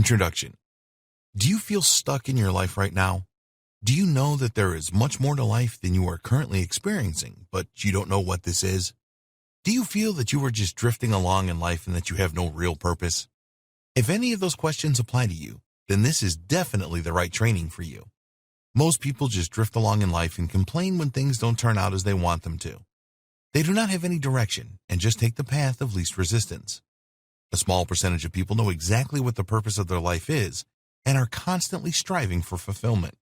Introduction. Do you feel stuck in your life right now? Do you know that there is much more to life than you are currently experiencing, but you don't know what this is? Do you feel that you are just drifting along in life and that you have no real purpose? If any of those questions apply to you, then this is definitely the right training for you. Most people just drift along in life and complain when things don't turn out as they want them to. They do not have any direction and just take the path of least resistance. A small percentage of people know exactly what the purpose of their life is and are constantly striving for fulfillment.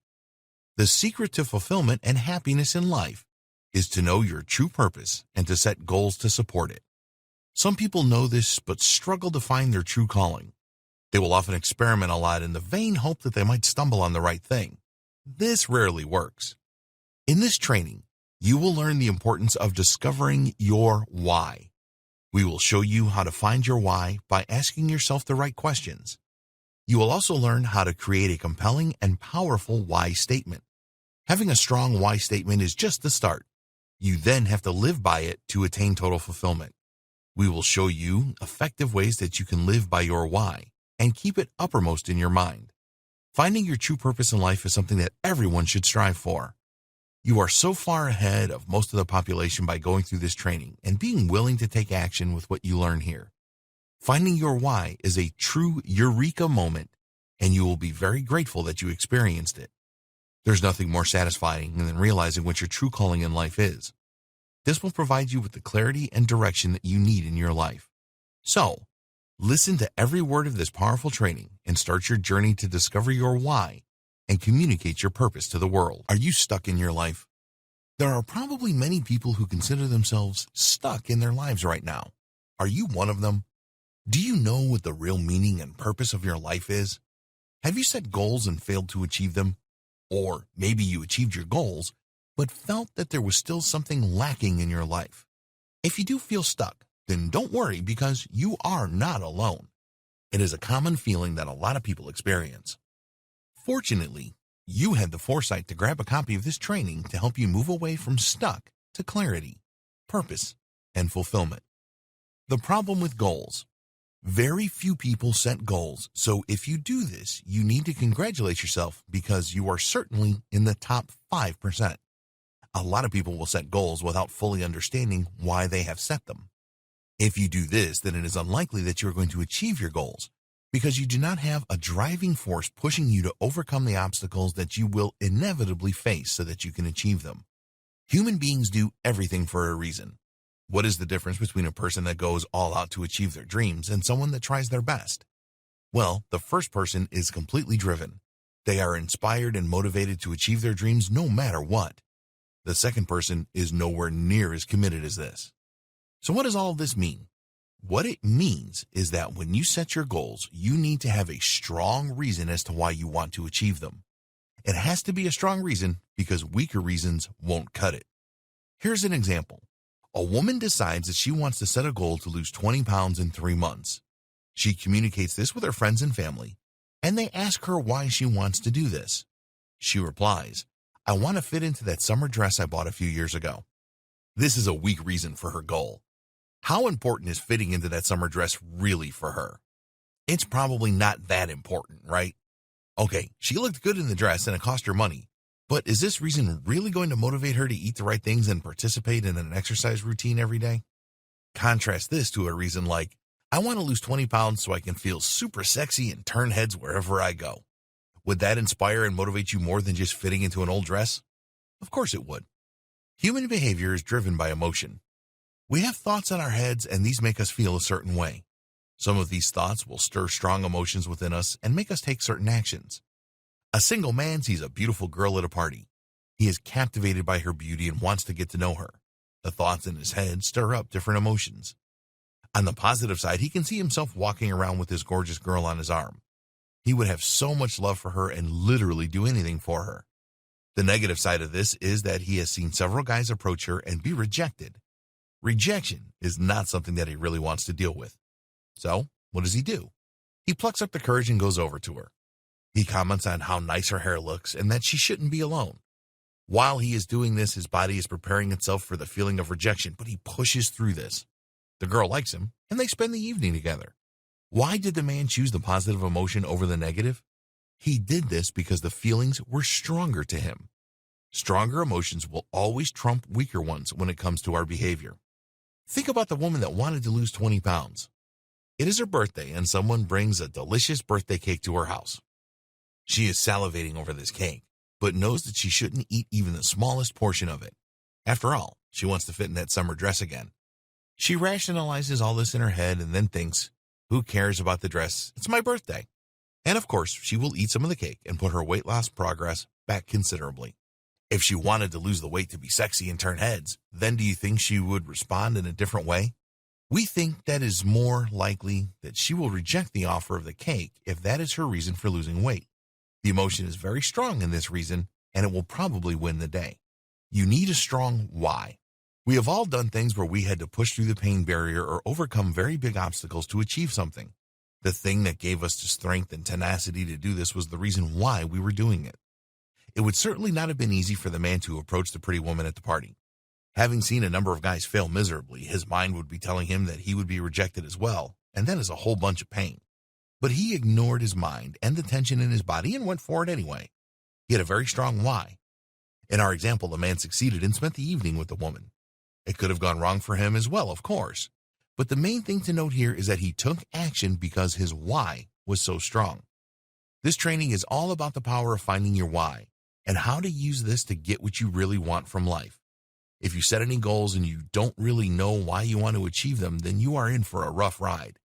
The secret to fulfillment and happiness in life is to know your true purpose and to set goals to support it. Some people know this but struggle to find their true calling. They will often experiment a lot in the vain hope that they might stumble on the right thing. This rarely works. In this training, you will learn the importance of discovering your why. We will show you how to find your why by asking yourself the right questions. You will also learn how to create a compelling and powerful why statement. Having a strong why statement is just the start. You then have to live by it to attain total fulfillment. We will show you effective ways that you can live by your why and keep it uppermost in your mind. Finding your true purpose in life is something that everyone should strive for. You are so far ahead of most of the population by going through this training and being willing to take action with what you learn here. Finding your why is a true eureka moment, and you will be very grateful that you experienced it. There's nothing more satisfying than realizing what your true calling in life is. This will provide you with the clarity and direction that you need in your life. So, listen to every word of this powerful training and start your journey to discover your why and communicate your purpose to the world. Are you stuck in your life? There are probably many people who consider themselves stuck in their lives right now. Are you one of them? Do you know what the real meaning and purpose of your life is? Have you set goals and failed to achieve them? Or maybe you achieved your goals, but felt that there was still something lacking in your life. If you do feel stuck, then don't worry because you are not alone. It is a common feeling that a lot of people experience. Fortunately, you had the foresight to grab a copy of this training to help you move away from stuck to clarity, purpose, and fulfillment. The problem with goals. Very few people set goals, so if you do this, you need to congratulate yourself because you are certainly in the top 5%. A lot of people will set goals without fully understanding why they have set them. If you do this, then it is unlikely that you are going to achieve your goals because you do not have a driving force pushing you to overcome the obstacles that you will inevitably face so that you can achieve them. Human beings do everything for a reason. What is the difference between a person that goes all out to achieve their dreams and someone that tries their best? Well, the first person is completely driven. They are inspired and motivated to achieve their dreams no matter what. The second person is nowhere near as committed as this. So what does all of this mean? What it means is that when you set your goals, you need to have a strong reason as to why you want to achieve them. It has to be a strong reason because weaker reasons won't cut it. Here's an example. A woman decides that she wants to set a goal to lose 20 pounds in 3 months. She communicates this with her friends and family, and they ask her why she wants to do this. She replies, "I want to fit into that summer dress I bought a few years ago." This is a weak reason for her goal. How important is fitting into that summer dress really for her? It's probably not that important, right? Okay, she looked good in the dress and it cost her money, but is this reason really going to motivate her to eat the right things and participate in an exercise routine every day? Contrast this to a reason like, "I want to lose 20 pounds so I can feel super sexy and turn heads wherever I go." Would that inspire and motivate you more than just fitting into an old dress? Of course it would. Human behavior is driven by emotion. We have thoughts in our heads and these make us feel a certain way. Some of these thoughts will stir strong emotions within us and make us take certain actions. A single man sees a beautiful girl at a party. He is captivated by her beauty and wants to get to know her. The thoughts in his head stir up different emotions. On the positive side, he can see himself walking around with this gorgeous girl on his arm. He would have so much love for her and literally do anything for her. The negative side of this is that he has seen several guys approach her and be rejected. Rejection is not something that he really wants to deal with. So, what does he do? He plucks up the courage and goes over to her. He comments on how nice her hair looks and that she shouldn't be alone. While he is doing this, his body is preparing itself for the feeling of rejection, but he pushes through this. The girl likes him, and they spend the evening together. Why did the man choose the positive emotion over the negative? He did this because the feelings were stronger to him. Stronger emotions will always trump weaker ones when it comes to our behavior. Think about the woman that wanted to lose 20 pounds. It is her birthday and someone brings a delicious birthday cake to her house. She is salivating over this cake, but knows that she shouldn't eat even the smallest portion of it. After all, she wants to fit in that summer dress again. She rationalizes all this in her head and then thinks, who cares about the dress? It's my birthday. And of course, she will eat some of the cake and put her weight loss progress back considerably. If she wanted to lose the weight to be sexy and turn heads, then do you think she would respond in a different way? We think that is more likely that she will reject the offer of the cake if that is her reason for losing weight. The emotion is very strong in this reason, and it will probably win the day. You need a strong why. We have all done things where we had to push through the pain barrier or overcome very big obstacles to achieve something. The thing that gave us the strength and tenacity to do this was the reason why we were doing it. It would certainly not have been easy for the man to approach the pretty woman at the party. Having seen a number of guys fail miserably, his mind would be telling him that he would be rejected as well, and that is a whole bunch of pain. But he ignored his mind and the tension in his body and went for it anyway. He had a very strong why. In our example, the man succeeded and spent the evening with the woman. It could have gone wrong for him as well, of course. But the main thing to note here is that he took action because his why was so strong. This training is all about the power of finding your why and how to use this to get what you really want from life. If you set any goals and you don't really know why you want to achieve them, then you are in for a rough ride.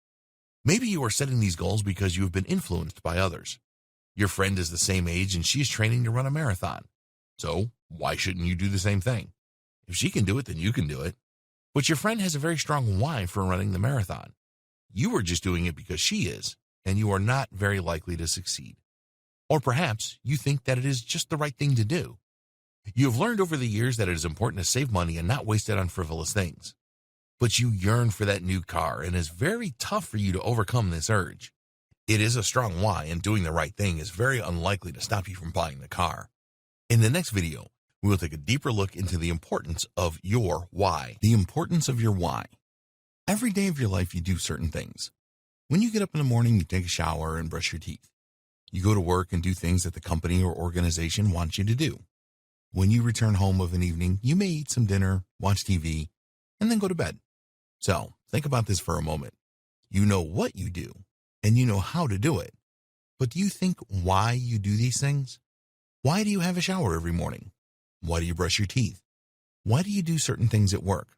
Maybe you are setting these goals because you have been influenced by others. Your friend is the same age and she is training to run a marathon. So why shouldn't you do the same thing? If she can do it, then you can do it. But your friend has a very strong why for running the marathon. You are just doing it because she is, and you are not very likely to succeed. Or perhaps you think that it is just the right thing to do. You have learned over the years that it is important to save money and not waste it on frivolous things. But you yearn for that new car, and it is very tough for you to overcome this urge. It is a strong why, and doing the right thing is very unlikely to stop you from buying the car. In the next video, we will take a deeper look into the importance of your why. The importance of your why. Every day of your life, you do certain things. When you get up in the morning, you take a shower and brush your teeth. You go to work and do things that the company or organization wants you to do. When you return home of an evening, you may eat some dinner, watch TV, and then go to bed. So, think about this for a moment. You know what you do, and you know how to do it. But do you think why you do these things? Why do you have a shower every morning? Why do you brush your teeth? Why do you do certain things at work?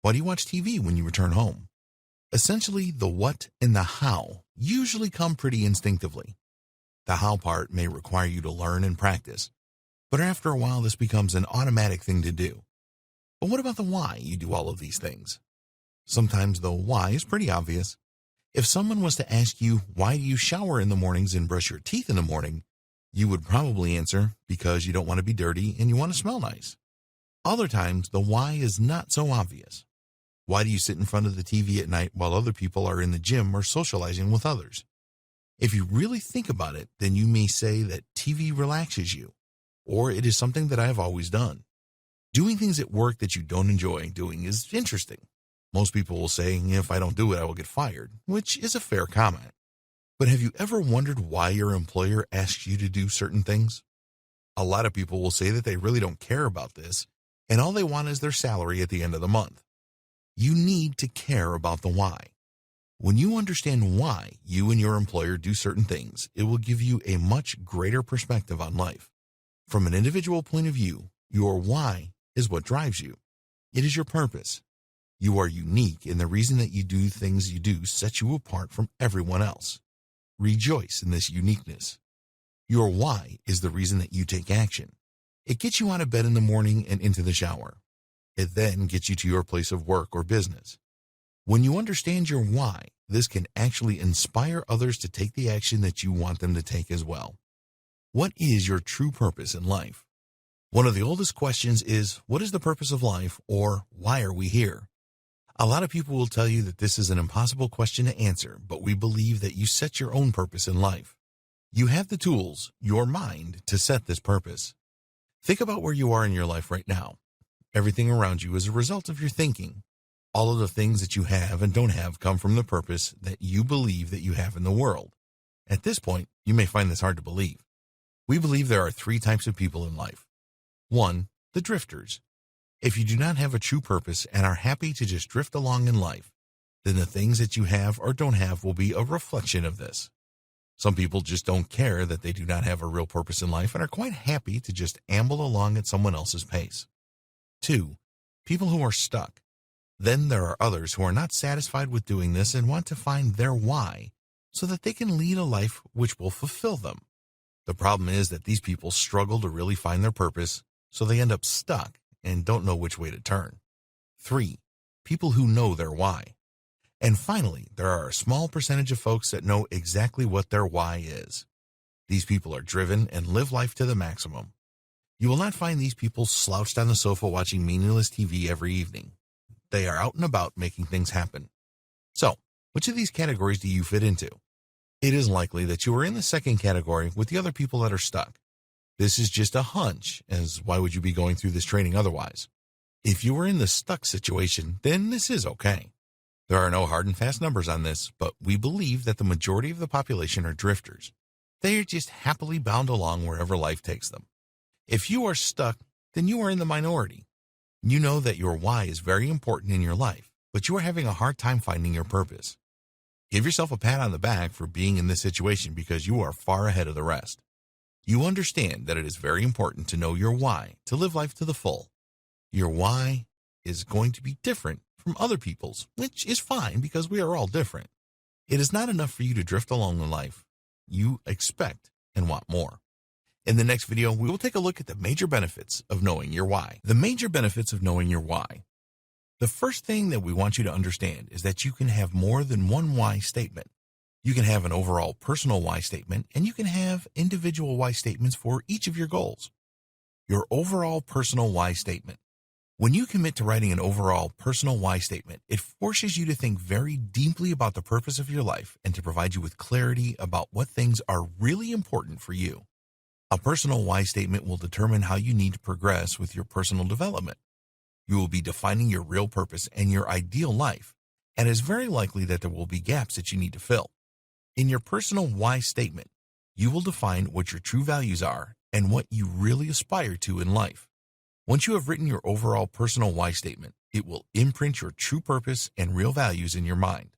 Why do you watch TV when you return home? Essentially, the what and the how usually come pretty instinctively. The how part may require you to learn and practice, but after a while this becomes an automatic thing to do. But what about the why you do all of these things? Sometimes the why is pretty obvious. If someone was to ask you, why do you shower in the mornings and brush your teeth in the morning? You would probably answer, because you don't want to be dirty and you want to smell nice. Other times, the why is not so obvious. Why do you sit in front of the TV at night while other people are in the gym or socializing with others? If you really think about it, then you may say that TV relaxes you, or it is something that I have always done. Doing things at work that you don't enjoy doing is interesting. Most people will say, if I don't do it, I will get fired, which is a fair comment. But have you ever wondered why your employer asks you to do certain things? A lot of people will say that they really don't care about this, and all they want is their salary at the end of the month. You need to care about the why. When you understand why you and your employer do certain things, it will give you a much greater perspective on life. From an individual point of view, your why is what drives you. It is your purpose. You are unique, and the reason that you do things you do sets you apart from everyone else. Rejoice in this uniqueness. Your why is the reason that you take action. It gets you out of bed in the morning and into the shower. It then gets you to your place of work or business. When you understand your why, this can actually inspire others to take the action that you want them to take as well. What is your true purpose in life? One of the oldest questions is, what is the purpose of life, or why are we here? A lot of people will tell you that this is an impossible question to answer, but we believe that you set your own purpose in life. You have the tools, your mind, to set this purpose. Think about where you are in your life right now. Everything around you is a result of your thinking. All of the things that you have and don't have come from the purpose that you believe that you have in the world. At this point, you may find this hard to believe. We believe there are 3 types of people in life. 1, the drifters. If you do not have a true purpose and are happy to just drift along in life, then the things that you have or don't have will be a reflection of this. Some people just don't care that they do not have a real purpose in life and are quite happy to just amble along at someone else's pace. 2, people who are stuck. Then there are others who are not satisfied with doing this and want to find their why so that they can lead a life which will fulfill them. The problem is that these people struggle to really find their purpose, so they end up stuck and don't know which way to turn. 3, people who know their why. And finally, there are a small percentage of folks that know exactly what their why is. These people are driven and live life to the maximum. You will not find these people slouched on the sofa watching meaningless TV every evening. They are out and about making things happen. So, which of these categories do you fit into? It is likely that you are in the second category with the other people that are stuck. This is just a hunch, as why would you be going through this training otherwise? If you are in the stuck situation, then this is okay. There are no hard and fast numbers on this, but we believe that the majority of the population are drifters. They are just happily bound along wherever life takes them. If you are stuck, then you are in the minority. You know that your why is very important in your life, but you are having a hard time finding your purpose. Give yourself a pat on the back for being in this situation because you are far ahead of the rest. You understand that it is very important to know your why to live life to the full. Your why is going to be different from other people's, which is fine because we are all different. It is not enough for you to drift along in life. You expect and want more. In the next video, we will take a look at the major benefits of knowing your why. The major benefits of knowing your why. The first thing that we want you to understand is that you can have more than one why statement. You can have an overall personal why statement, and you can have individual why statements for each of your goals. Your overall personal why statement. When you commit to writing an overall personal why statement, it forces you to think very deeply about the purpose of your life and to provide you with clarity about what things are really important for you. A personal why statement will determine how you need to progress with your personal development. You will be defining your real purpose and your ideal life, and it is very likely that there will be gaps that you need to fill. In your personal why statement, you will define what your true values are and what you really aspire to in life. Once you have written your overall personal why statement, it will imprint your true purpose and real values in your mind.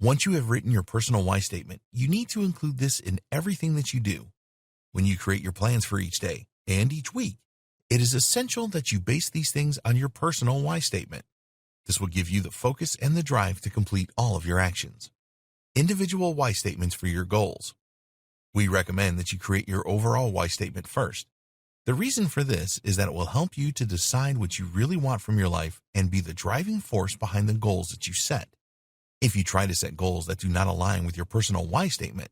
Once you have written your personal why statement, you need to include this in everything that you do. When you create your plans for each day and each week, it is essential that you base these things on your personal why statement. This will give you the focus and the drive to complete all of your actions. Individual why statements for your goals. We recommend that you create your overall why statement first. The reason for this is that it will help you to decide what you really want from your life and be the driving force behind the goals that you set. If you try to set goals that do not align with your personal why statement,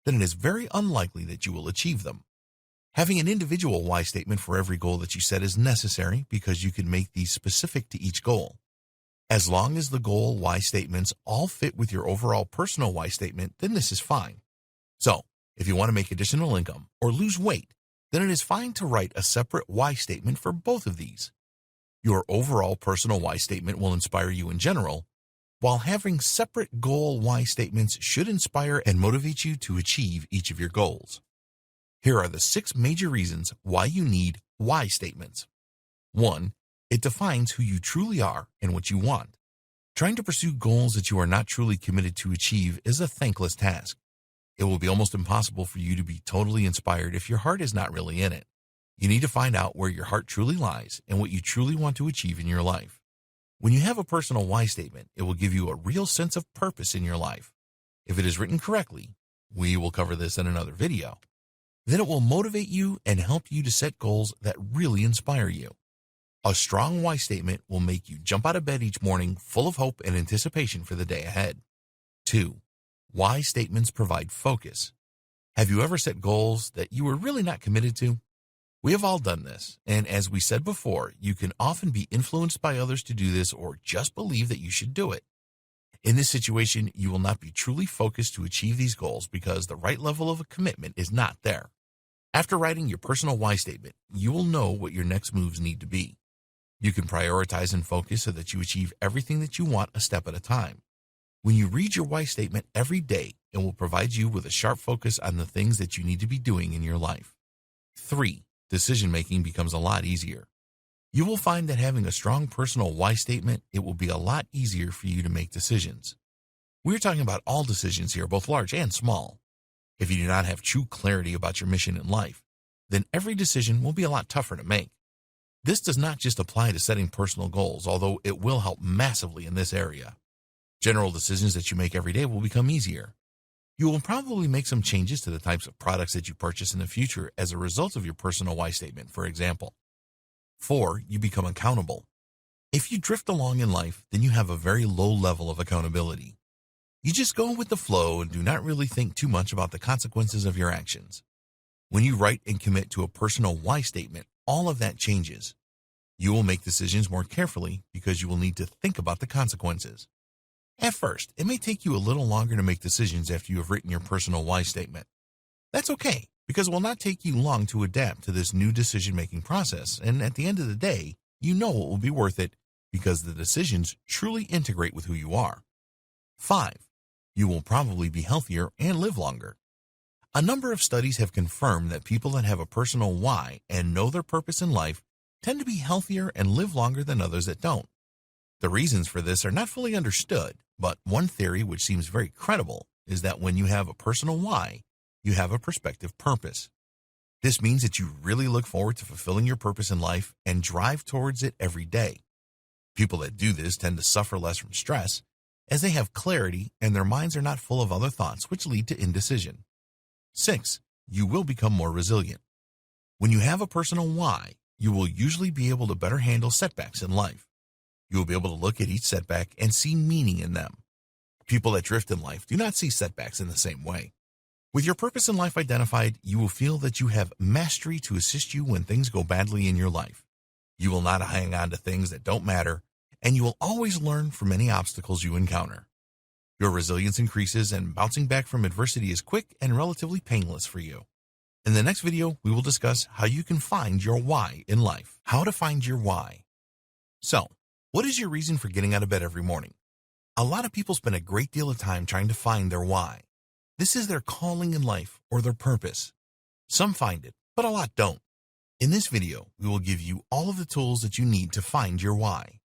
then it is very unlikely that you will achieve them. Having an individual why statement for every goal that you set is necessary because you can make these specific to each goal. As long as the goal why statements all fit with your overall personal why statement, then this is fine. So, if you want to make additional income or lose weight, then it is fine to write a separate why statement for both of these. Your overall personal why statement will inspire you in general, while having separate goal why statements should inspire and motivate you to achieve each of your goals. Here are the 6 major reasons why you need why statements. 1. It defines who you truly are and what you want. Trying to pursue goals that you are not truly committed to achieve is a thankless task. It will be almost impossible for you to be totally inspired if your heart is not really in it. You need to find out where your heart truly lies and what you truly want to achieve in your life. When you have a personal why statement, it will give you a real sense of purpose in your life. If it is written correctly, we will cover this in another video, then it will motivate you and help you to set goals that really inspire you. A strong why statement will make you jump out of bed each morning full of hope and anticipation for the day ahead. 2. Why statements provide focus. Have you ever set goals that you were really not committed to? We have all done this, and as we said before, you can often be influenced by others to do this or just believe that you should do it. In this situation, you will not be truly focused to achieve these goals because the right level of a commitment is not there. After writing your personal why statement, you will know what your next moves need to be. You can prioritize and focus so that you achieve everything that you want a step at a time. When you read your why statement every day, it will provide you with a sharp focus on the things that you need to be doing in your life. 3. Decision making becomes a lot easier. You will find that having a strong personal why statement, it will be a lot easier for you to make decisions. We're talking about all decisions here, both large and small. If you do not have true clarity about your mission in life, then every decision will be a lot tougher to make. This does not just apply to setting personal goals, although it will help massively in this area. General decisions that you make every day will become easier. You will probably make some changes to the types of products that you purchase in the future as a result of your personal why statement, for example. 4. You become accountable. If you drift along in life, then you have a very low level of accountability. You just go with the flow and do not really think too much about the consequences of your actions. When you write and commit to a personal why statement, all of that changes. You will make decisions more carefully because you will need to think about the consequences. At first, it may take you a little longer to make decisions after you have written your personal why statement. That's okay, because it will not take you long to adapt to this new decision-making process, and at the end of the day, you know it will be worth it because the decisions truly integrate with who you are. 5. You will probably be healthier and live longer. A number of studies have confirmed that people that have a personal why and know their purpose in life tend to be healthier and live longer than others that don't. The reasons for this are not fully understood, but one theory which seems very credible is that when you have a personal why, you have a prospective purpose. This means that you really look forward to fulfilling your purpose in life and drive towards it every day. People that do this tend to suffer less from stress, as they have clarity and their minds are not full of other thoughts which lead to indecision. 6. You will become more resilient. When you have a personal why, you will usually be able to better handle setbacks in life. You will be able to look at each setback and see meaning in them. People that drift in life do not see setbacks in the same way. With your purpose in life identified, you will feel that you have mastery to assist you when things go badly in your life. You will not hang on to things that don't matter, and you will always learn from any obstacles you encounter. Your resilience increases, and bouncing back from adversity is quick and relatively painless for you. In the next video, we will discuss how you can find your why in life. How to find your why. So, what is your reason for getting out of bed every morning? A lot of people spend a great deal of time trying to find their why. This is their calling in life or their purpose. Some find it, but a lot don't. In this video, we will give you all of the tools that you need to find your why.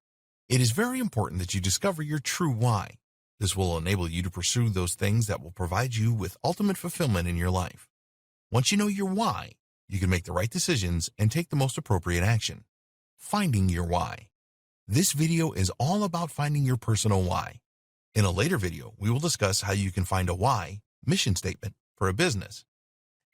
It is very important that you discover your true why. This will enable you to pursue those things that will provide you with ultimate fulfillment in your life. Once you know your why, you can make the right decisions and take the most appropriate action. Finding your why. This video is all about finding your personal why. In a later video, we will discuss how you can find a why mission statement for a business.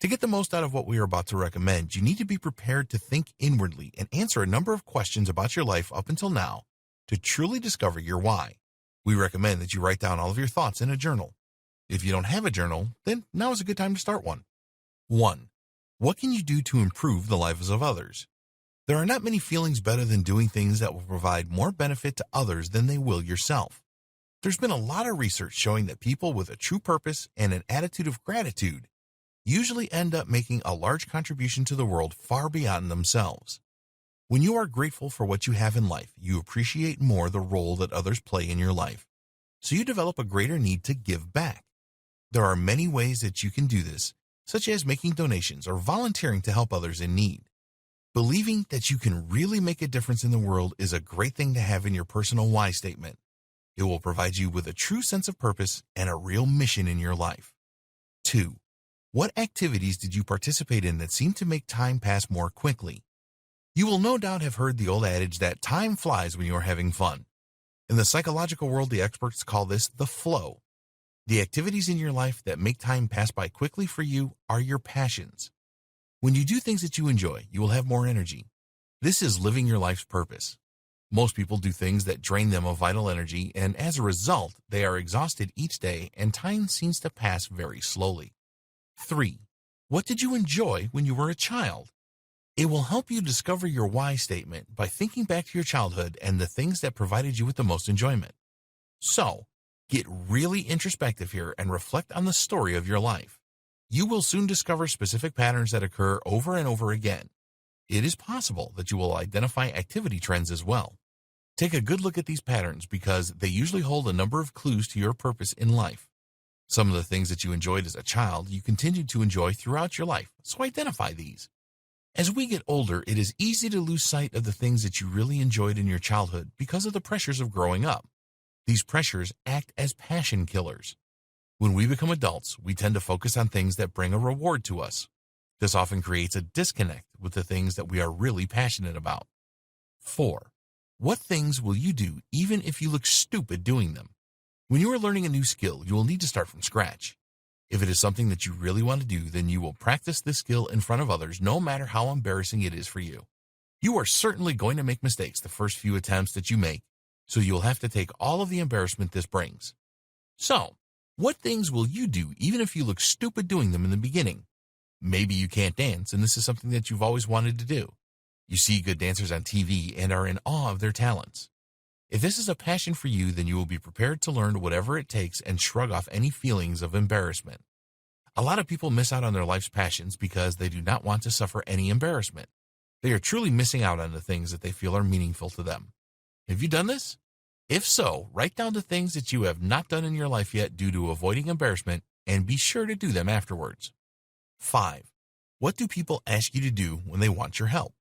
To get the most out of what we are about to recommend, you need to be prepared to think inwardly and answer a number of questions about your life up until now to truly discover your why. We recommend that you write down all of your thoughts in a journal. If you don't have a journal, then now is a good time to start one. 1. What can you do to improve the lives of others? There are not many feelings better than doing things that will provide more benefit to others than they will yourself. There's been a lot of research showing that people with a true purpose and an attitude of gratitude usually end up making a large contribution to the world far beyond themselves. When you are grateful for what you have in life, you appreciate more the role that others play in your life, so you develop a greater need to give back. There are many ways that you can do this, such as making donations or volunteering to help others in need. Believing that you can really make a difference in the world is a great thing to have in your personal why statement. It will provide you with a true sense of purpose and a real mission in your life. 2. What activities did you participate in that seemed to make time pass more quickly? You will no doubt have heard the old adage that time flies when you are having fun. In the psychological world, the experts call this the flow. The activities in your life that make time pass by quickly for you are your passions. When you do things that you enjoy, you will have more energy. This is living your life's purpose. Most people do things that drain them of vital energy, and as a result, they are exhausted each day and time seems to pass very slowly. 3. What did you enjoy when you were a child? It will help you discover your why statement by thinking back to your childhood and the things that provided you with the most enjoyment. So, get really introspective here and reflect on the story of your life. You will soon discover specific patterns that occur over and over again. It is possible that you will identify activity trends as well. Take a good look at these patterns because they usually hold a number of clues to your purpose in life. Some of the things that you enjoyed as a child you continue to enjoy throughout your life, so identify these. As we get older, it is easy to lose sight of the things that you really enjoyed in your childhood because of the pressures of growing up. These pressures act as passion killers. When we become adults, we tend to focus on things that bring a reward to us. This often creates a disconnect with the things that we are really passionate about. 4. What things will you do even if you look stupid doing them? When you are learning a new skill, you will need to start from scratch. If it is something that you really want to do, then you will practice this skill in front of others no matter how embarrassing it is for you. You are certainly going to make mistakes the first few attempts that you make, so you'll have to take all of the embarrassment this brings. So, what things will you do even if you look stupid doing them in the beginning? Maybe you can't dance and this is something that you've always wanted to do. You see good dancers on TV and are in awe of their talents. If this is a passion for you, then you will be prepared to learn whatever it takes and shrug off any feelings of embarrassment. A lot of people miss out on their life's passions because they do not want to suffer any embarrassment. They are truly missing out on the things that they feel are meaningful to them. Have you done this? If so, write down the things that you have not done in your life yet due to avoiding embarrassment and be sure to do them afterwards. 5. What do people ask you to do when they want your help?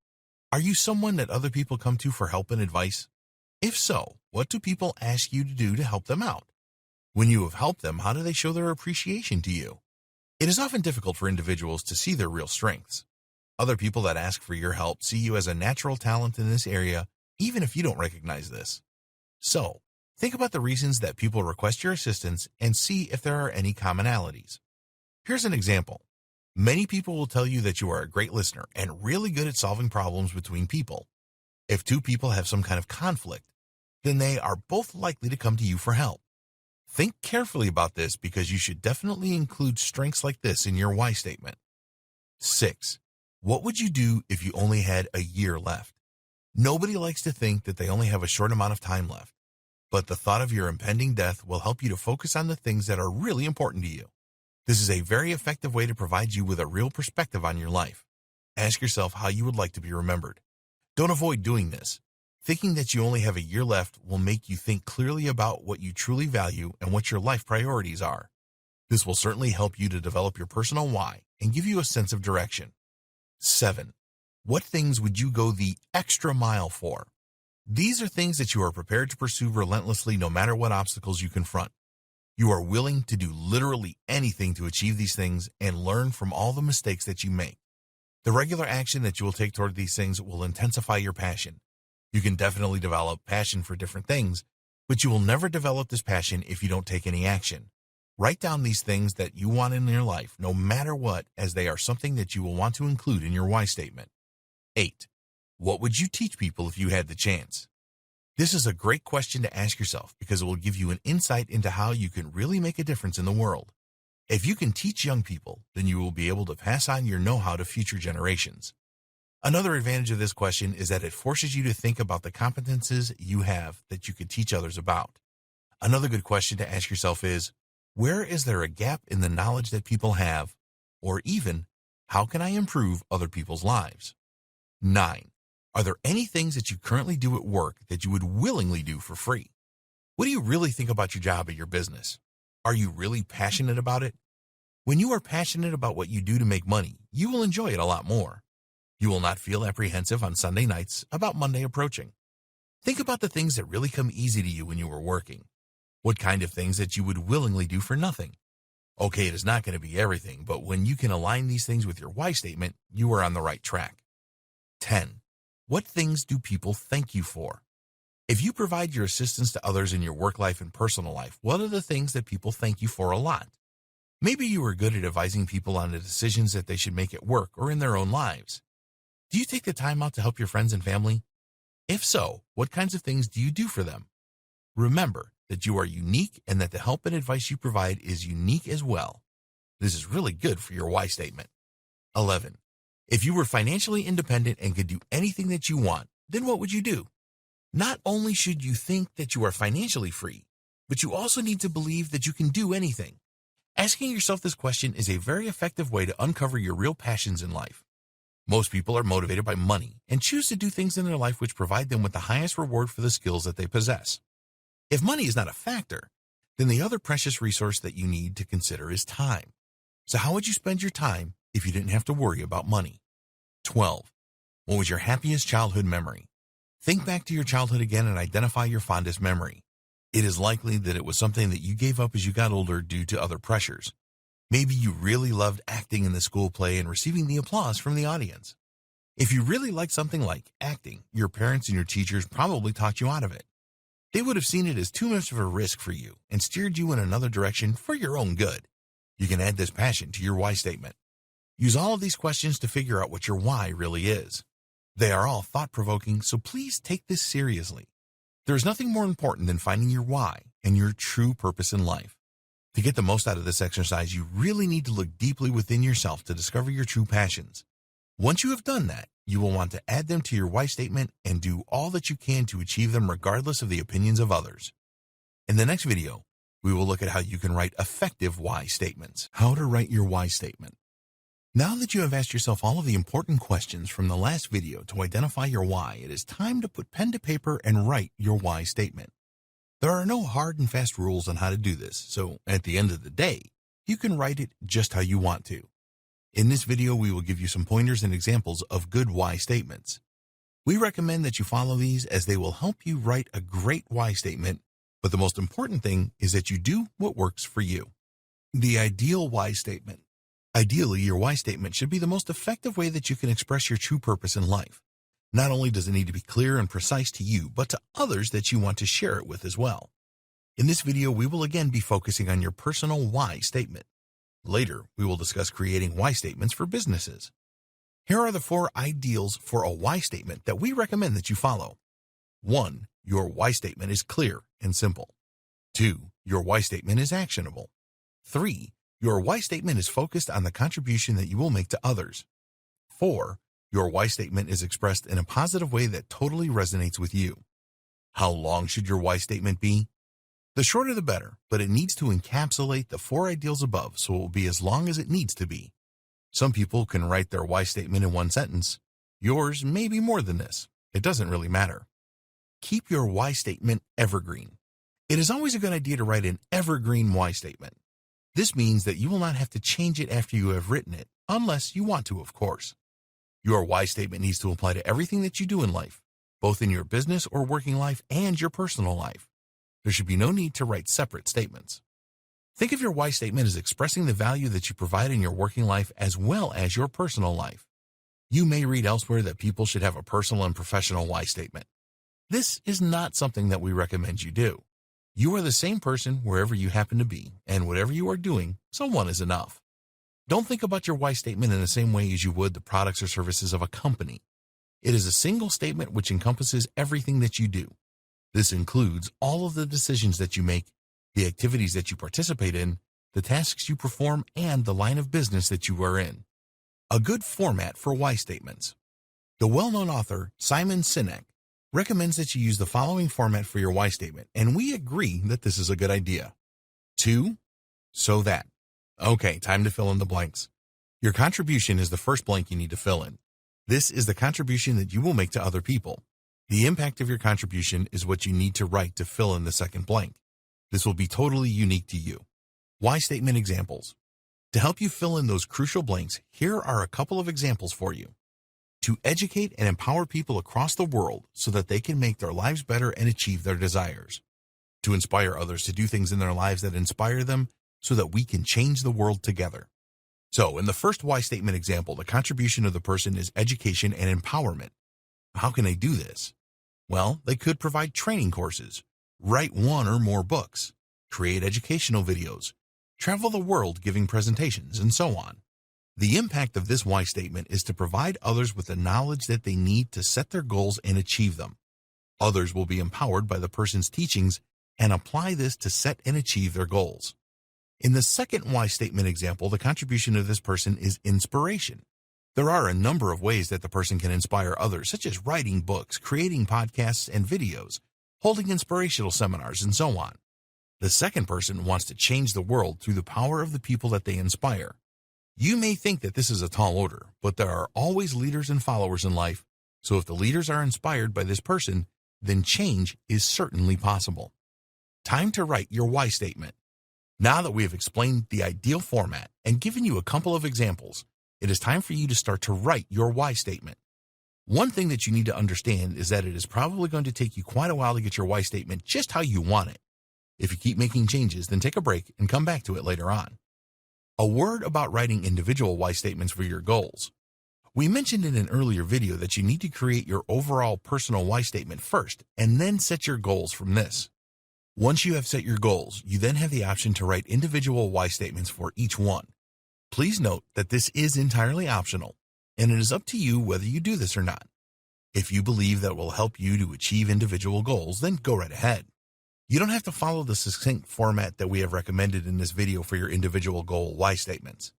Are you someone that other people come to for help and advice? If so, what do people ask you to do to help them out? When you have helped them, how do they show their appreciation to you? It is often difficult for individuals to see their real strengths. Other people that ask for your help see you as a natural talent in this area, even if you don't recognize this. So, think about the reasons that people request your assistance and see if there are any commonalities. Here's an example. Many people will tell you that you are a great listener and really good at solving problems between people. If two people have some kind of conflict, then they are both likely to come to you for help. Think carefully about this because you should definitely include strengths like this in your why statement. 6. What would you do if you only had a year left? Nobody likes to think that they only have a short amount of time left, but the thought of your impending death will help you to focus on the things that are really important to you. This is a very effective way to provide you with a real perspective on your life. Ask yourself how you would like to be remembered. Don't avoid doing this. Thinking that you only have a year left will make you think clearly about what you truly value and what your life priorities are. This will certainly help you to develop your personal why and give you a sense of direction. 7. What things would you go the extra mile for? These are things that you are prepared to pursue relentlessly no matter what obstacles you confront. You are willing to do literally anything to achieve these things and learn from all the mistakes that you make. The regular action that you will take toward these things will intensify your passion. You can definitely develop passion for different things, but you will never develop this passion if you don't take any action. Write down these things that you want in your life, no matter what, as they are something that you will want to include in your why statement. 8. What would you teach people if you had the chance? This is a great question to ask yourself because it will give you an insight into how you can really make a difference in the world. If you can teach young people, then you will be able to pass on your know-how to future generations. Another advantage of this question is that it forces you to think about the competences you have that you could teach others about. Another good question to ask yourself is, where is there a gap in the knowledge that people have? Or even, how can I improve other people's lives? 9. Are there any things that you currently do at work that you would willingly do for free? What do you really think about your job or your business? Are you really passionate about it? When you are passionate about what you do to make money, you will enjoy it a lot more. You will not feel apprehensive on Sunday nights about Monday approaching. Think about the things that really come easy to you when you are working. What kind of things that you would willingly do for nothing? Okay, it is not going to be everything, but when you can align these things with your why statement, you are on the right track. 10. What things do people thank you for? If you provide your assistance to others in your work life and personal life, what are the things that people thank you for a lot? Maybe you are good at advising people on the decisions that they should make at work or in their own lives. Do you take the time out to help your friends and family? If so, what kinds of things do you do for them? Remember that you are unique and that the help and advice you provide is unique as well. This is really good for your why statement. 11. If you were financially independent and could do anything that you want, then what would you do? Not only should you think that you are financially free, but you also need to believe that you can do anything. Asking yourself this question is a very effective way to uncover your real passions in life. Most people are motivated by money and choose to do things in their life which provide them with the highest reward for the skills that they possess. If money is not a factor, then the other precious resource that you need to consider is time. So how would you spend your time if you didn't have to worry about money? 12. What was your happiest childhood memory? Think back to your childhood again and identify your fondest memory. It is likely that it was something that you gave up as you got older due to other pressures. Maybe you really loved acting in the school play and receiving the applause from the audience. If you really liked something like acting, your parents and your teachers probably talked you out of it. They would have seen it as too much of a risk for you and steered you in another direction for your own good. You can add this passion to your why statement. Use all of these questions to figure out what your why really is. They are all thought-provoking, so please take this seriously. There is nothing more important than finding your why and your true purpose in life. To get the most out of this exercise, you really need to look deeply within yourself to discover your true passions. Once you have done that, you will want to add them to your why statement and do all that you can to achieve them regardless of the opinions of others. In the next video, we will look at how you can write effective why statements. How to write your why statement. Now that you have asked yourself all of the important questions from the last video to identify your why, it is time to put pen to paper and write your why statement. There are no hard and fast rules on how to do this, so at the end of the day, you can write it just how you want to. In this video, we will give you some pointers and examples of good why statements. We recommend that you follow these as they will help you write a great why statement, but the most important thing is that you do what works for you. The ideal why statement. Ideally, your why statement should be the most effective way that you can express your true purpose in life. Not only does it need to be clear and precise to you, but to others that you want to share it with as well. In this video, we will again be focusing on your personal why statement. Later, we will discuss creating why statements for businesses. Here are the 4 ideals for a why statement that we recommend that you follow. 1. Your why statement is clear and simple. 2. Your why statement is actionable. 3. Your why statement is focused on the contribution that you will make to others. 4. Your why statement is expressed in a positive way that totally resonates with you. How long should your why statement be? The shorter the better, but it needs to encapsulate the 4 ideals above, so it will be as long as it needs to be. Some people can write their why statement in 1 sentence. Yours may be more than this. It doesn't really matter. Keep your why statement evergreen. It is always a good idea to write an evergreen why statement. This means that you will not have to change it after you have written it, unless you want to, of course. Your why statement needs to apply to everything that you do in life, both in your business or working life and your personal life. There should be no need to write separate statements. Think of your why statement as expressing the value that you provide in your working life as well as your personal life. You may read elsewhere that people should have a personal and professional why statement. This is not something that we recommend you do. You are the same person wherever you happen to be, and whatever you are doing, so one is enough. Don't think about your why statement in the same way as you would the products or services of a company. It is a single statement which encompasses everything that you do. This includes all of the decisions that you make, the activities that you participate in, the tasks you perform, and the line of business that you are in. A good format for why statements. The well-known author Simon Sinek recommends that you use the following format for your why statement, and we agree that this is a good idea. 2. So that. Okay, time to fill in the blanks. Your contribution is the first blank you need to fill in. This is the contribution that you will make to other people. The impact of your contribution is what you need to write to fill in the second blank. This will be totally unique to you. Why statement examples. To help you fill in those crucial blanks, here are a couple of examples for you. To educate and empower people across the world so that they can make their lives better and achieve their desires. To inspire others to do things in their lives that inspire them so that we can change the world together. So, in the first why statement example, the contribution of the person is education and empowerment. How can they do this? Well, they could provide training courses, write 1 or more books, create educational videos, travel the world giving presentations, and so on. The impact of this why statement is to provide others with the knowledge that they need to set their goals and achieve them. Others will be empowered by the person's teachings and apply this to set and achieve their goals. In the second why statement example, the contribution of this person is inspiration. There are a number of ways that the person can inspire others, such as writing books, creating podcasts and videos, holding inspirational seminars, and so on. The second person wants to change the world through the power of the people that they inspire. You may think that this is a tall order, but there are always leaders and followers in life, so if the leaders are inspired by this person, then change is certainly possible. Time to write your why statement. Now that we have explained the ideal format and given you a couple of examples, it is time for you to start to write your why statement. One thing that you need to understand is that it is probably going to take you quite a while to get your why statement just how you want it. If you keep making changes, then take a break and come back to it later on. A word about writing individual why statements for your goals. We mentioned in an earlier video that you need to create your overall personal why statement first and then set your goals from this. Once you have set your goals, you then have the option to write individual why statements for each one. Please note that this is entirely optional, and it is up to you whether you do this or not. If you believe that will help you to achieve individual goals, then go right ahead. You don't have to follow the succinct format that we have recommended in this video for your individual goal why statements.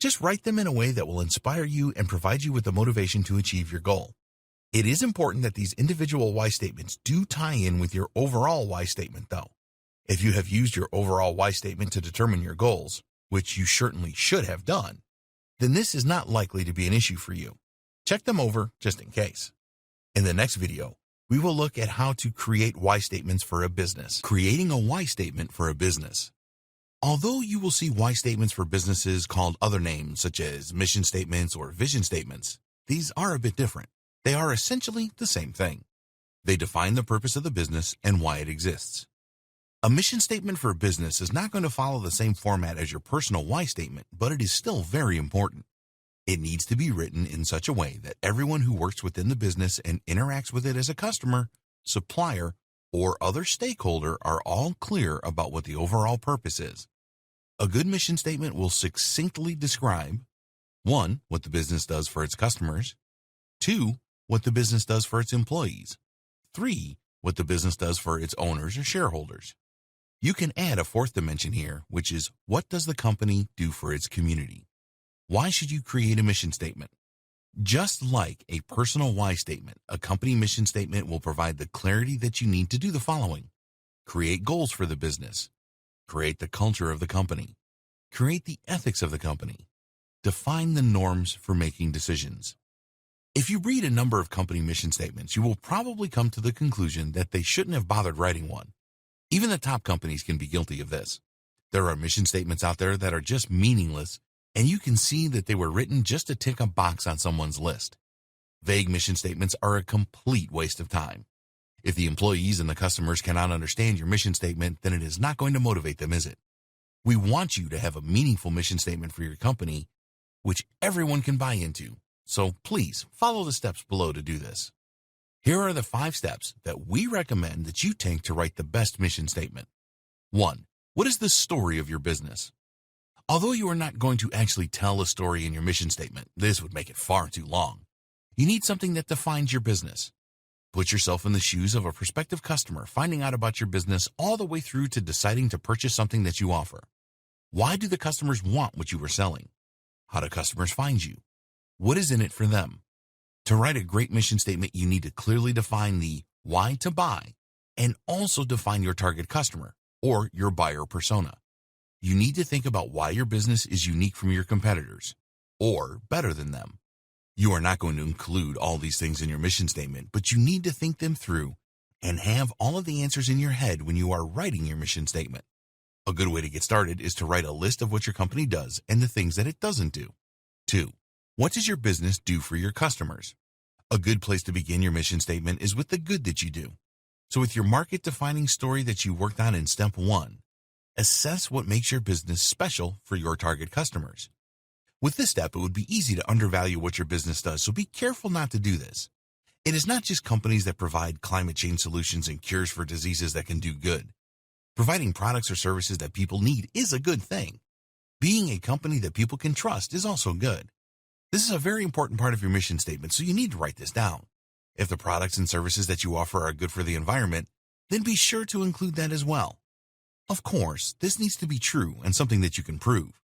Just write them in a way that will inspire you and provide you with the motivation to achieve your goal. It is important that these individual why statements do tie in with your overall why statement, though. If you have used your overall why statement to determine your goals, which you certainly should have done, then this is not likely to be an issue for you. Check them over just in case. In the next video, we will look at how to create why statements for a business. Creating a why statement for a business. Although you will see why statements for businesses called other names such as mission statements or vision statements, these are a bit different. They are essentially the same thing. They define the purpose of the business and why it exists. A mission statement for a business is not going to follow the same format as your personal why statement, but it is still very important. It needs to be written in such a way that everyone who works within the business and interacts with it as a customer, supplier, or other stakeholder are all clear about what the overall purpose is. A good mission statement will succinctly describe 1. What the business does for its customers, 2. What the business does for its employees, 3. What the business does for its owners or shareholders. You can add a fourth dimension here, which is what does the company do for its community? Why should you create a mission statement? Just like a personal why statement, a company mission statement will provide the clarity that you need to do the following. Create goals for the business. Create the culture of the company. Create the ethics of the company. Define the norms for making decisions. If you read a number of company mission statements, you will probably come to the conclusion that they shouldn't have bothered writing one. Even the top companies can be guilty of this. There are mission statements out there that are just meaningless, and you can see that they were written just to tick a box on someone's list. Vague mission statements are a complete waste of time. If the employees and the customers cannot understand your mission statement, then it is not going to motivate them, is it? We want you to have a meaningful mission statement for your company, which everyone can buy into. So please follow the steps below to do this. Here are the 5 steps that we recommend that you take to write the best mission statement. 1. What is the story of your business? Although you are not going to actually tell a story in your mission statement, this would make it far too long. You need something that defines your business. Put yourself in the shoes of a prospective customer finding out about your business all the way through to deciding to purchase something that you offer. Why do the customers want what you are selling? How do customers find you? What is in it for them? To write a great mission statement, you need to clearly define the why to buy and also define your target customer or your buyer persona. You need to think about why your business is unique from your competitors or better than them. You are not going to include all these things in your mission statement, but you need to think them through and have all of the answers in your head when you are writing your mission statement. A good way to get started is to write a list of what your company does and the things that it doesn't do. 2. What does your business do for your customers? A good place to begin your mission statement is with the good that you do. So with your market-defining story that you worked on in step 1, assess what makes your business special for your target customers. With this step, it would be easy to undervalue what your business does, so be careful not to do this. It is not just companies that provide climate change solutions and cures for diseases that can do good. Providing products or services that people need is a good thing. Being a company that people can trust is also good. This is a very important part of your mission statement, so you need to write this down. If the products and services that you offer are good for the environment, then be sure to include that as well. Of course, this needs to be true and something that you can prove.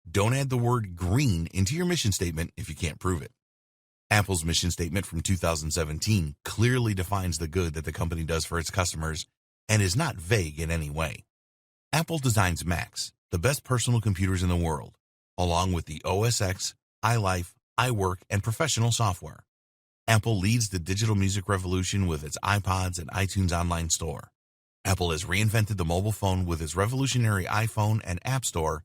Don't add the word green into your mission statement if you can't prove it. Apple's mission statement from 2017 clearly defines the good that the company does for its customers and is not vague in any way. Apple designs Macs, the best personal computers in the world. along with the OS X, iLife, iWork, and professional software. Apple leads the digital music revolution with its iPods and iTunes online store. Apple has reinvented the mobile phone with its revolutionary iPhone and App Store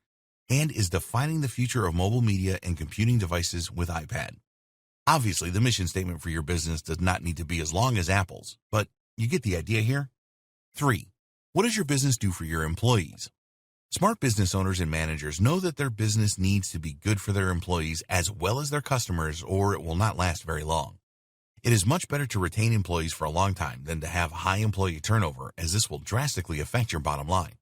and is defining the future of mobile media and computing devices with iPad. Obviously, the mission statement for your business does not need to be as long as Apple's, but you get the idea here. 3. What does your business do for your employees? Smart business owners and managers know that their business needs to be good for their employees as well as their customers, or it will not last very long. It is much better to retain employees for a long time than to have high employee turnover, as this will drastically affect your bottom line.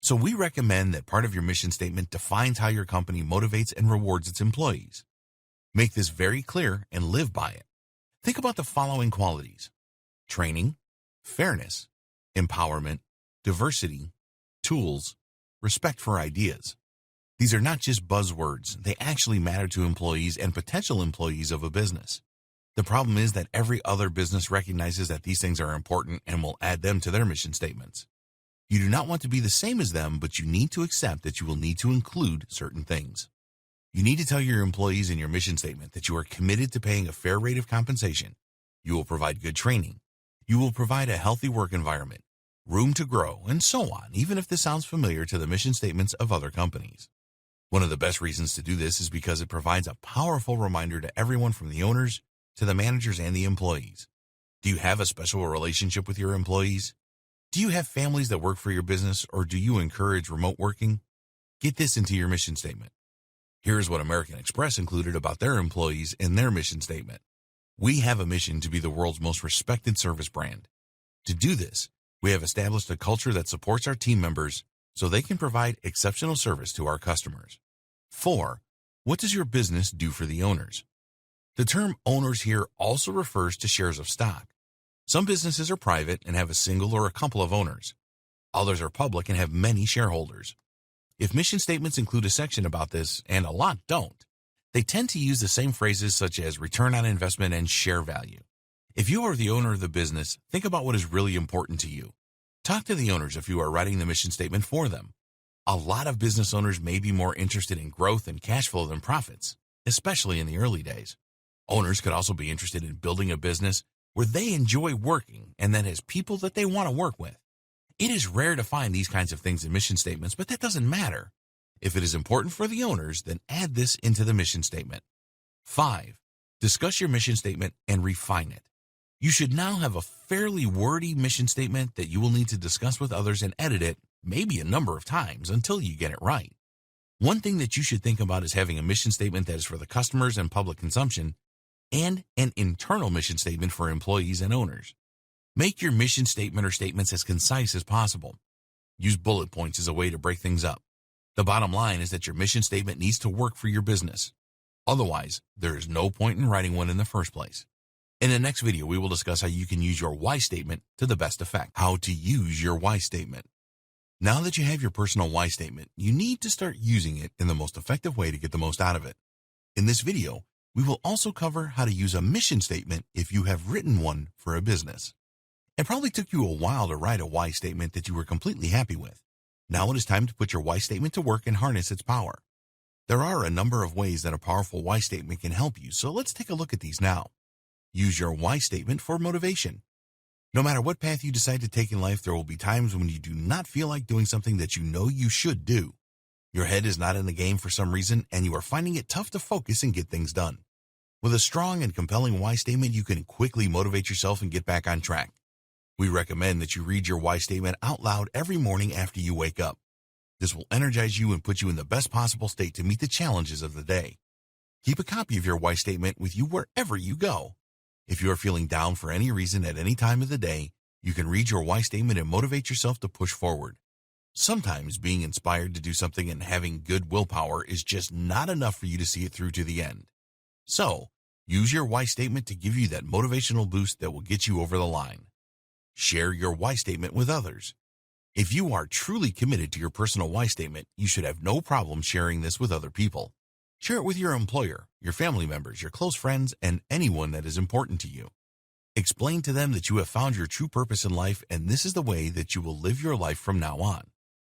So we recommend that part of your mission statement defines how your company motivates and rewards its employees. Make this very clear and live by it. Think about the following qualities: training, fairness, empowerment, diversity, tools, respect for ideas. These are not just buzzwords. They actually matter to employees and potential employees of a business. The problem is that every other business recognizes that these things are important and will add them to their mission statements. You do not want to be the same as them, but you need to accept that you will need to include certain things. You need to tell your employees in your mission statement that you are committed to paying a fair rate of compensation. You will provide good training. You will provide a healthy work environment, room to grow, and so on, even if this sounds familiar to the mission statements of other companies. One of the best reasons to do this is because it provides a powerful reminder to everyone from the owners to the managers and the employees. Do you have a special relationship with your employees? Do you have families that work for your business, or do you encourage remote working? Get this into your mission statement. Here's what American Express included about their employees in their mission statement. We have a mission to be the world's most respected service brand. To do this, we have established a culture that supports our team members so they can provide exceptional service to our customers. 4. What does your business do for the owners? The term owners here also refers to shares of stock. Some businesses are private and have a single or a couple of owners. Others are public and have many shareholders. If mission statements include a section about this, and a lot don't, they tend to use the same phrases such as return on investment and share value. If you are the owner of the business, think about what is really important to you. Talk to the owners if you are writing the mission statement for them. A lot of business owners may be more interested in growth and cash flow than profits, especially in the early days. Owners could also be interested in building a business where they enjoy working and that has people that they want to work with. It is rare to find these kinds of things in mission statements, but that doesn't matter. If it is important for the owners, then add this into the mission statement. 5. Discuss your mission statement and refine it. You should now have a fairly wordy mission statement that you will need to discuss with others and edit it, maybe a number of times, until you get it right. One thing that you should think about is having a mission statement that is for the customers and public consumption, and an internal mission statement for employees and owners. Make your mission statement or statements as concise as possible. Use bullet points as a way to break things up. The bottom line is that your mission statement needs to work for your business. Otherwise, there is no point in writing one in the first place. In the next video, we will discuss how you can use your why statement to the best effect. How to use your why statement. Now that you have your personal why statement, you need to start using it in the most effective way to get the most out of it. In this video, we will also cover how to use a mission statement if you have written one for a business. It probably took you a while to write a why statement that you were completely happy with. Now it is time to put your why statement to work and harness its power. There are a number of ways that a powerful why statement can help you, so let's take a look at these now. Use your why statement for motivation. No matter what path you decide to take in life, there will be times when you do not feel like doing something that you know you should do. Your head is not in the game for some reason, and you are finding it tough to focus and get things done. With a strong and compelling why statement, you can quickly motivate yourself and get back on track. We recommend that you read your why statement out loud every morning after you wake up. This will energize you and put you in the best possible state to meet the challenges of the day. Keep a copy of your why statement with you wherever you go. If you are feeling down for any reason at any time of the day, you can read your why statement and motivate yourself to push forward. Sometimes being inspired to do something and having good willpower is just not enough for you to see it through to the end. So, use your why statement to give you that motivational boost that will get you over the line. Share your why statement with others. If you are truly committed to your personal why statement, you should have no problem sharing this with other people. Share it with your employer, your family members, your close friends, and anyone that is important to you. Explain to them that you have found your true purpose in life, and this is the way that you will live your life from now on.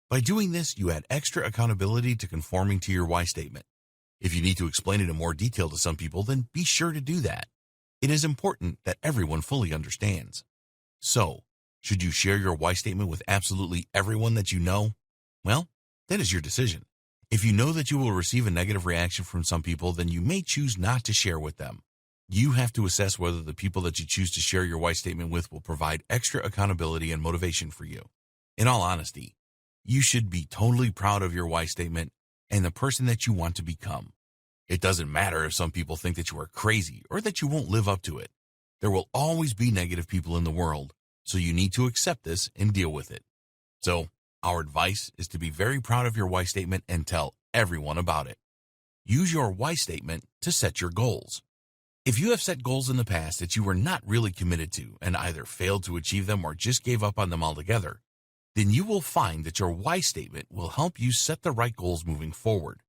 By doing this, you add extra accountability to conforming to your why statement. If you need to explain it in more detail to some people, then be sure to do that. It is important that everyone fully understands. So, should you share your why statement with absolutely everyone that you know? Well, that is your decision. If you know that you will receive a negative reaction from some people, then you may choose not to share with them. You have to assess whether the people that you choose to share your why statement with will provide extra accountability and motivation for you. In all honesty, you should be totally proud of your why statement and the person that you want to become. It doesn't matter if some people think that you are crazy or that you won't live up to it. There will always be negative people in the world, so you need to accept this and deal with it. So, our advice is to be very proud of your why statement and tell everyone about it. Use your why statement to set your goals. If you have set goals in the past that you were not really committed to and either failed to achieve them or just gave up on them altogether, then you will find that your why statement will help you set the right goals moving forward.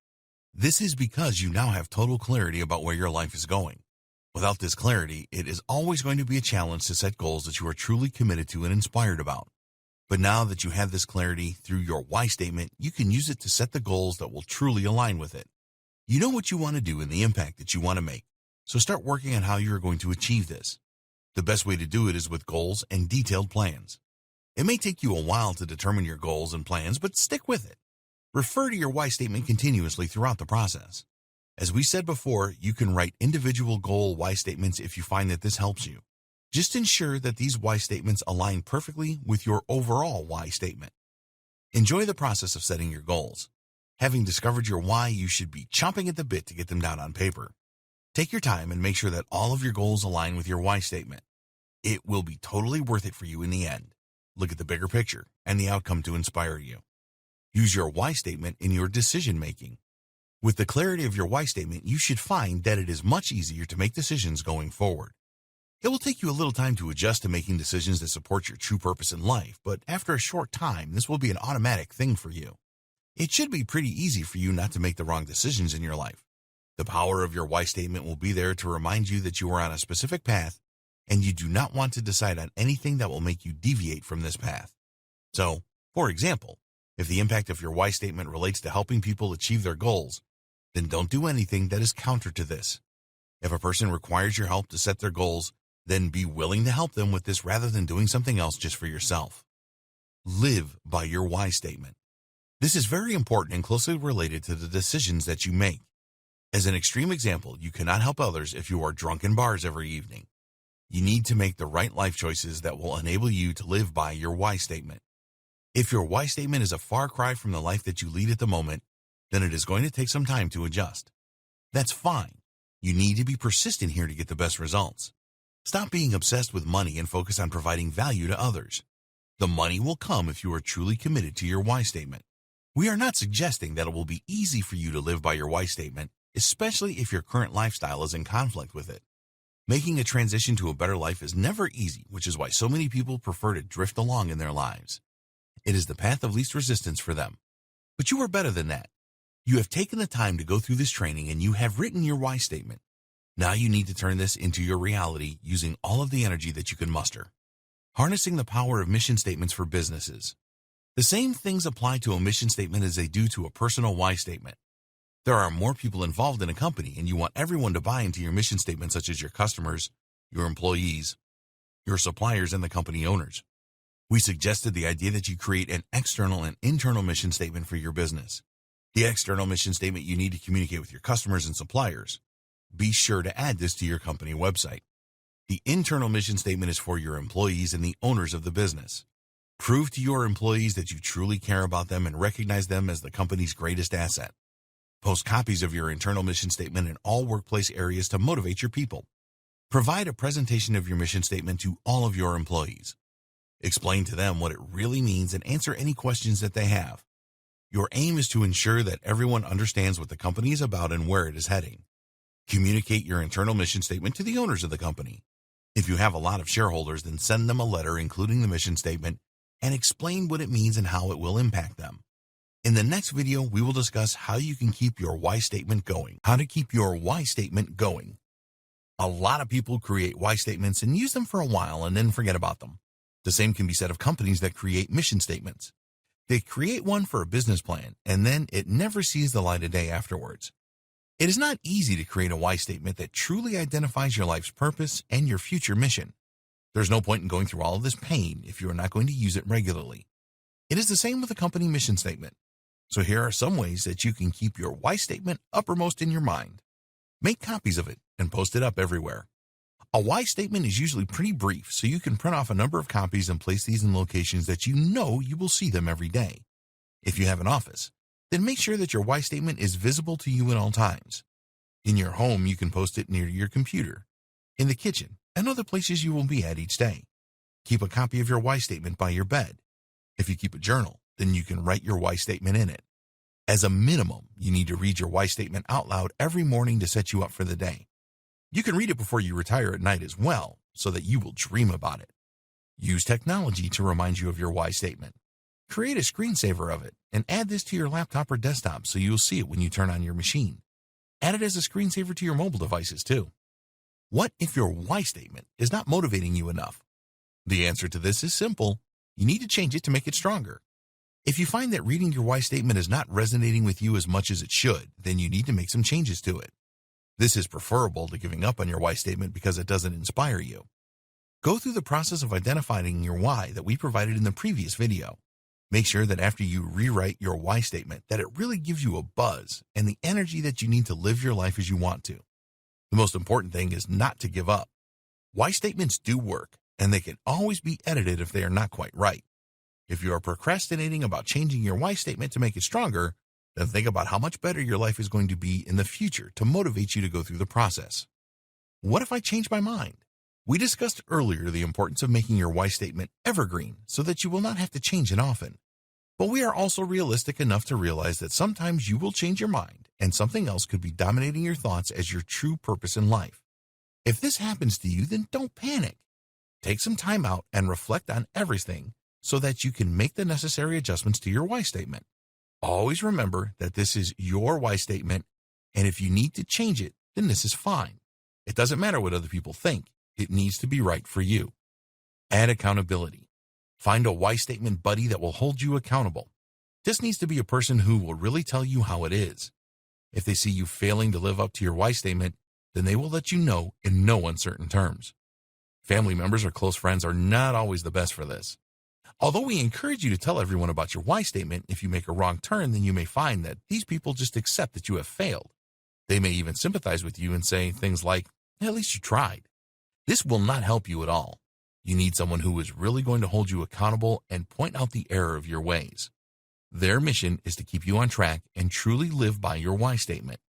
This is because you now have total clarity about where your life is going. Without this clarity, it is always going to be a challenge to set goals that you are truly committed to and inspired about. But now that you have this clarity through your why statement, you can use it to set the goals that will truly align with it. You know what you want to do and the impact that you want to make, so start working on how you are going to achieve this. The best way to do it is with goals and detailed plans. It may take you a while to determine your goals and plans, but stick with it. Refer to your why statement continuously throughout the process. As we said before, you can write individual goal why statements if you find that this helps you. Just ensure that these why statements align perfectly with your overall why statement. Enjoy the process of setting your goals. Having discovered your why, you should be chomping at the bit to get them down on paper. Take your time and make sure that all of your goals align with your why statement. It will be totally worth it for you in the end. Look at the bigger picture and the outcome to inspire you. Use your why statement in your decision making. With the clarity of your why statement, you should find that it is much easier to make decisions going forward. It will take you a little time to adjust to making decisions that support your true purpose in life, but after a short time, this will be an automatic thing for you. It should be pretty easy for you not to make the wrong decisions in your life. The power of your why statement will be there to remind you that you are on a specific path and you do not want to decide on anything that will make you deviate from this path. So, for example, if the impact of your why statement relates to helping people achieve their goals, then don't do anything that is counter to this. If a person requires your help to set their goals, then be willing to help them with this rather than doing something else just for yourself. Live by your why statement. This is very important and closely related to the decisions that you make. As an extreme example, you cannot help others if you are drunk in bars every evening. You need to make the right life choices that will enable you to live by your why statement. If your why statement is a far cry from the life that you lead at the moment, then it is going to take some time to adjust. That's fine. You need to be persistent here to get the best results. Stop being obsessed with money and focus on providing value to others. The money will come if you are truly committed to your why statement. We are not suggesting that it will be easy for you to live by your why statement, especially if your current lifestyle is in conflict with it. Making a transition to a better life is never easy, which is why so many people prefer to drift along in their lives. It is the path of least resistance for them. But you are better than that. You have taken the time to go through this training and you have written your why statement. Now you need to turn this into your reality using all of the energy that you can muster. Harnessing the power of mission statements for businesses. The same things apply to a mission statement as they do to a personal why statement. There are more people involved in a company and you want everyone to buy into your mission statement, such as your customers, your employees, your suppliers, and the company owners. We suggested the idea that you create an external and internal mission statement for your business. The external mission statement you need to communicate with your customers and suppliers. Be sure to add this to your company website. The internal mission statement is for your employees and the owners of the business. Prove to your employees that you truly care about them and recognize them as the company's greatest asset. Post copies of your internal mission statement in all workplace areas to motivate your people. Provide a presentation of your mission statement to all of your employees. Explain to them what it really means and answer any questions that they have. Your aim is to ensure that everyone understands what the company is about and where it is heading. Communicate your internal mission statement to the owners of the company. If you have a lot of shareholders, then send them a letter including the mission statement and explain what it means and how it will impact them. In the next video, we will discuss how you can keep your why statement going. How to keep your why statement going. A lot of people create why statements and use them for a while and then forget about them. The same can be said of companies that create mission statements. They create one for a business plan, and then it never sees the light of day afterwards. It is not easy to create a why statement that truly identifies your life's purpose and your future mission. There's no point in going through all of this pain if you are not going to use it regularly. It is the same with a company mission statement. So here are some ways that you can keep your why statement uppermost in your mind. Make copies of it and post it up everywhere. A why statement is usually pretty brief, so you can print off a number of copies and place these in locations that you know you will see them every day. If you have an office, then make sure that your why statement is visible to you at all times. In your home, you can post it near your computer, in the kitchen, and other places you will be at each day. Keep a copy of your why statement by your bed. If you keep a journal, then you can write your why statement in it. As a minimum, you need to read your why statement out loud every morning to set you up for the day. You can read it before you retire at night as well, so that you will dream about it. Use technology to remind you of your why statement. Create a screensaver of it and add this to your laptop or desktop so you'll see it when you turn on your machine. Add it as a screensaver to your mobile devices too. What if your why statement is not motivating you enough? The answer to this is simple. You need to change it to make it stronger. If you find that reading your why statement is not resonating with you as much as it should, then you need to make some changes to it. This is preferable to giving up on your why statement because it doesn't inspire you. Go through the process of identifying your why that we provided in the previous video. Make sure that after you rewrite your why statement that it really gives you a buzz and the energy that you need to live your life as you want to. The most important thing is not to give up. Why statements do work, and they can always be edited if they are not quite right. If you are procrastinating about changing your why statement to make it stronger, then think about how much better your life is going to be in the future to motivate you to go through the process. What if I change my mind? We discussed earlier the importance of making your why statement evergreen so that you will not have to change it often. But we are also realistic enough to realize that sometimes you will change your mind and something else could be dominating your thoughts as your true purpose in life. If this happens to you, then don't panic. Take some time out and reflect on everything so that you can make the necessary adjustments to your why statement. Always remember that this is your why statement, and if you need to change it, then this is fine. It doesn't matter what other people think. It needs to be right for you. Add accountability. Find a why statement buddy that will hold you accountable. This needs to be a person who will really tell you how it is. If they see you failing to live up to your why statement, then they will let you know in no uncertain terms. Family members or close friends are not always the best for this. Although we encourage you to tell everyone about your why statement, if you make a wrong turn, then you may find that these people just accept that you have failed. They may even sympathize with you and say things like, "At least you tried." This will not help you at all. You need someone who is really going to hold you accountable and point out the error of your ways. Their mission is to keep you on track and truly live by your why statement.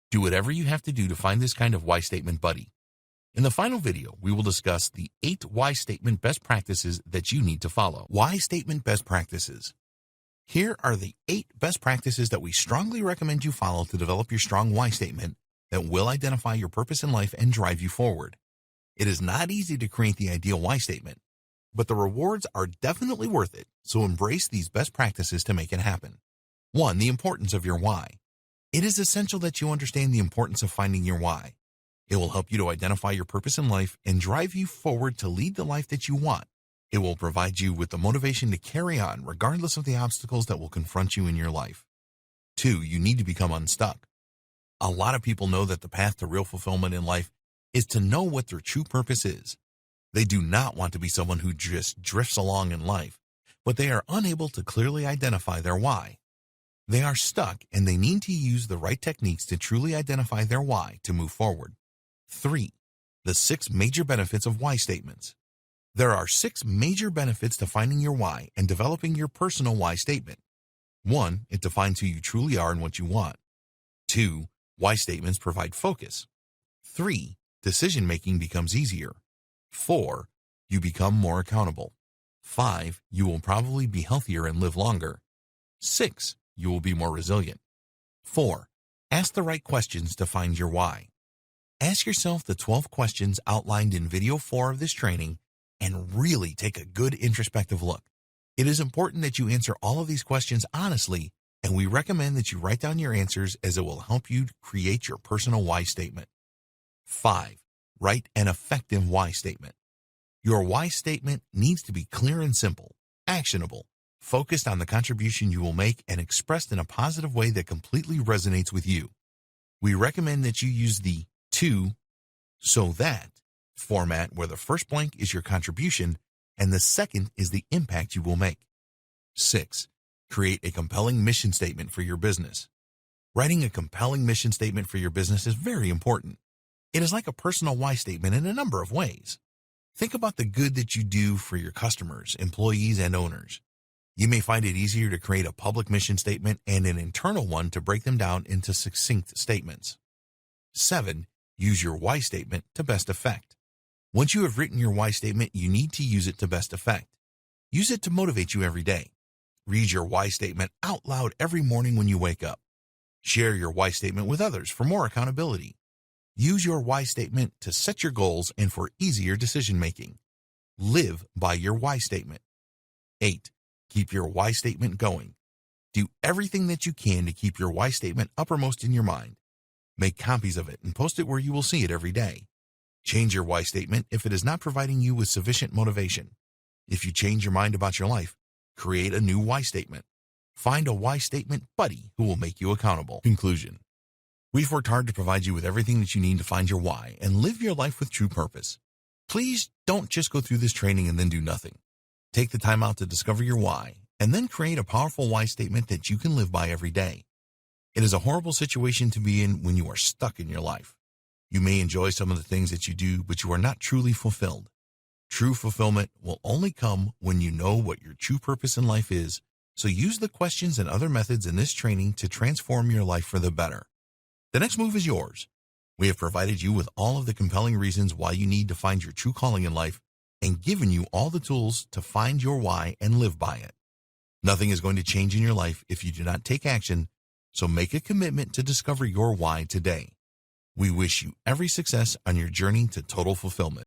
Do whatever you have to do to find this kind of why statement buddy. In the final video, we will discuss the 8 why statement best practices that you need to follow. Why statement best practices. Here are the 8 best practices that we strongly recommend you follow to develop your strong why statement that will identify your purpose in life and drive you forward. It is not easy to create the ideal why statement, but the rewards are definitely worth it, so embrace these best practices to make it happen. 1. The importance of your why. It is essential that you understand the importance of finding your why. It will help you to identify your purpose in life and drive you forward to lead the life that you want. It will provide you with the motivation to carry on regardless of the obstacles that will confront you in your life. 2. You need to become unstuck. A lot of people know that the path to real fulfillment in life is to know what their true purpose is. They do not want to be someone who just drifts along in life, but they are unable to clearly identify their why. They are stuck and they need to use the right techniques to truly identify their why to move forward. 3. The 6 major benefits of why statements. There are 6 major benefits to finding your why and developing your personal why statement. 1. It defines who you truly are and what you want. 2. Why statements provide focus. 3. Decision-making becomes easier. 4. You become more accountable. 5. You will probably be healthier and live longer. 6. You will be more resilient. 4. Ask the right questions to find your why. Ask yourself the 12 questions outlined in video 4 of this training and really take a good introspective look. It is important that you answer all of these questions honestly, and we recommend that you write down your answers as it will help you create your personal why statement. 5. Write an effective why statement. Your why statement needs to be clear and simple, actionable, focused on the contribution you will make, and expressed in a positive way that completely resonates with you. We recommend that you use the to, so that format where the first blank is your contribution and the second is the impact you will make. 6. Create a compelling mission statement for your business. Writing a compelling mission statement for your business is very important. It is like a personal why statement in a number of ways. Think about the good that you do for your customers, employees, and owners. You may find it easier to create a public mission statement and an internal one to break them down into succinct statements. 7. Use your why statement to best effect. Once you have written your why statement, you need to use it to best effect. Use it to motivate you every day. Read your why statement out loud every morning when you wake up. Share your why statement with others for more accountability. Use your why statement to set your goals and for easier decision-making. Live by your why statement. 8. Keep your why statement going. Do everything that you can to keep your why statement uppermost in your mind. Make copies of it and post it where you will see it every day. Change your why statement if it is not providing you with sufficient motivation. If you change your mind about your life, create a new why statement. Find a why statement buddy who will make you accountable. Conclusion. We've worked hard to provide you with everything that you need to find your why and live your life with true purpose. Please don't just go through this training and then do nothing. Take the time out to discover your why and then create a powerful why statement that you can live by every day. It is a horrible situation to be in when you are stuck in your life. You may enjoy some of the things that you do, but you are not truly fulfilled. True fulfillment will only come when you know what your true purpose in life is, so use the questions and other methods in this training to transform your life for the better. The next move is yours. We have provided you with all of the compelling reasons why you need to find your true calling in life and given you all the tools to find your why and live by it. Nothing is going to change in your life if you do not take action, so make a commitment to discover your why today. We wish you every success on your journey to total fulfillment.